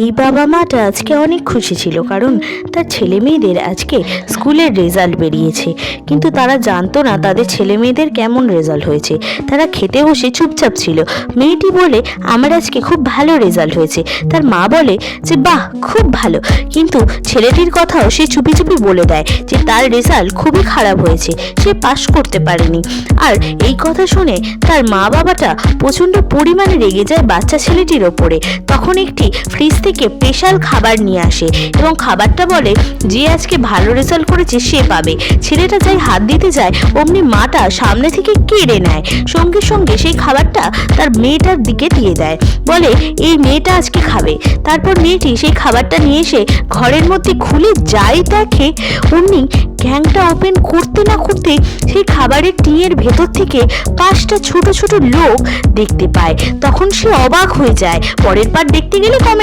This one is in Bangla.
এই বাবা মাটা আজকে অনেক খুশি ছিল, কারণ তার ছেলে মেয়েদের আজকে স্কুলের রেজাল্ট বেরিয়েছে। কিন্তু তারা জানতো না তাদের ছেলে মেয়েদের কেমন রেজাল্ট হয়েছে। তারা খেতে বসে চুপচাপ ছিল। মেয়েটি বলে, আমার আজকে খুব ভালো রেজাল্ট হয়েছে। তার মা বলে যে বাহ, খুব ভালো। কিন্তু ছেলেটির কথাও সে চুপি চুপি বলে দেয় যে তার রেজাল্ট খুবই খারাপ হয়েছে, সে পাশ করতে পারেনি। আর এই কথা শুনে তার মা বাবাটা প্রচণ্ড পরিমাণে রেগে যায় বাচ্চা ছেলেটির ওপরে। তখন একটি ফ্রিজ থেকে স্পেশাল খাবার নিয়ে আসে এবং খাবারটা বলে যে আজকে ভালো রেজাল্ট করেছে সে পাবে। ছেলেটা যাই হাত দিতে যায়, অমনি মাটা সামনে থেকে কেড়ে নেয়। সঙ্গে সঙ্গে সেই খাবারটা তার মেয়েটার দিকে দিয়ে দেয়, বলে এই মেয়েটা আজকে খাবে। তারপর মেয়েটি সেই খাবারটা নিয়ে এসে ঘরের মধ্যে খুলে যাই দেখে, অমনি ক্যাংটা ওপেন করতে না করতে সেই খাবারের টিনের ভেতর থেকে 5টা ছোট ছোট লোক দেখতে পায়। তখন সে অবাক হয়ে যায়। পরের পার্ট দেখতে গেলে কমেন্ট